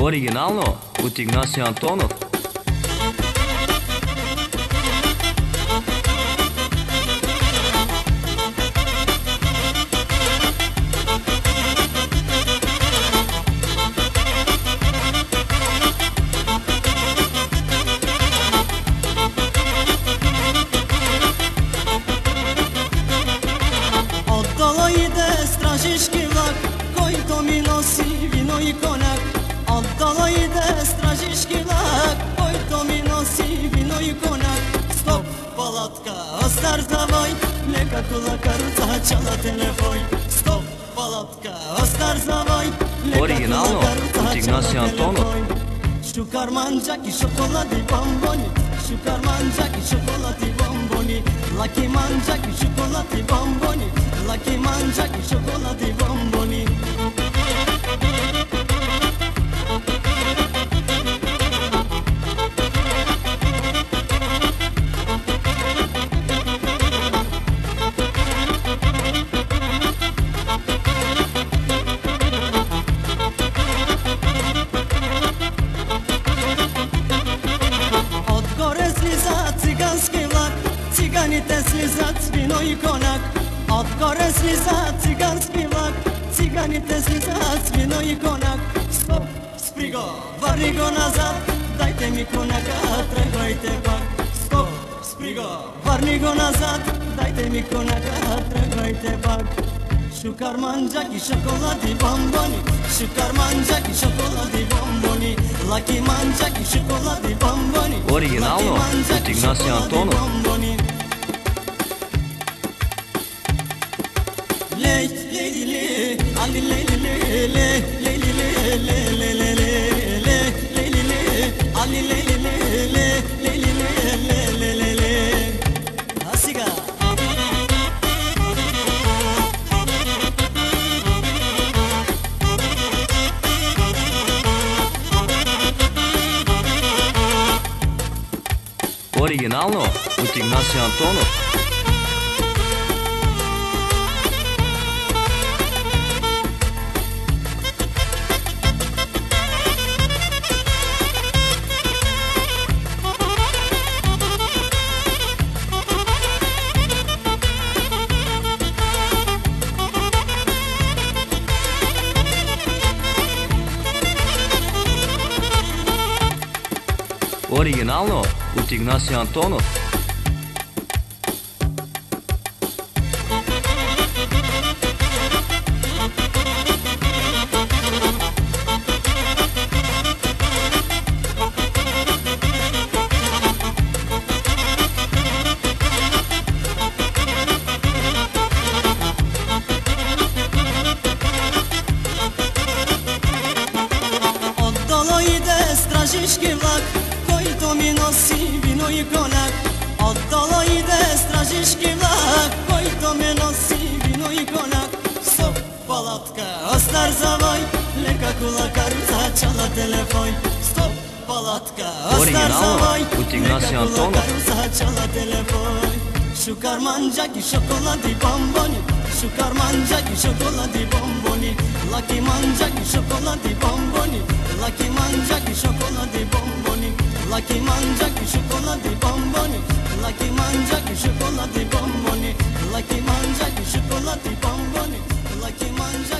Оригинално от Игнасий Антонов. Отдолу иде стражишки влак, който ми носи вино и коняк. Отдолу иде стражишки влак, който ми носи вино и коняк. Стоп, палатка, остар завой, лека кола каруца, чала телефой. Стоп, палатка, остар завой, Оригинално от Игнасий Антонов. Шукар манджаки, шоколади, бомбони. Шукар манджаки, шоколади, бомбони. Лаки манджаки, шоколади, бомбони. Лаки манджаки, шоколади, бомбони. Отгоре слиза цигански влак, циганите слизат с вино и коняк. Отгоре слиза цигански влак, циганите слизат с вино и коняк. Стоп, спри го, върни го назад, дайте ми коняка, тръгвайте пак. Стоп, спри го, върни го назад, дайте ми коняка, тръгвайте пак. Шукар манджаки, шоколади, бомбони. Шукар манджаки, шоколади, бомбони. Лаки манджаки, шоколади, бомбони. Оригинално от Игнасий Антонов. Лей, лей, лей, али лей, лей, лей, лей, лей, лей, лей, лей, лей, лей, лей, лей, али лей, лей, лей, лей, лей, лей, лей, лей. А сега Оригинално от Игнасий Антонов. Оригинално от Игнасий Антонов. отдолу иде стражишки влак, който ми носи вино и коняк. Отдолу иде стражишки влак, който ми носи вино и коняк. Стоп, палатка, остар завой, лека кола каруца, чала телефой. Стоп, палатка, остар Оригинално завой, от Игнасий лека кола Антонов. каруца, чала телефой. Шукар манджаки, шоколади, бомбони. Шукар манджаки, шоколади, бомбони. Лаки манджаки, шоколади, бомбони. Лаки манджаки, шоколади, бомбони. Лаки манджаки, шоколади, бомбони. Лаки манджаки, шоколади, бомбони. Лаки манджаки, шоколади, бомбони. Лаки манджаки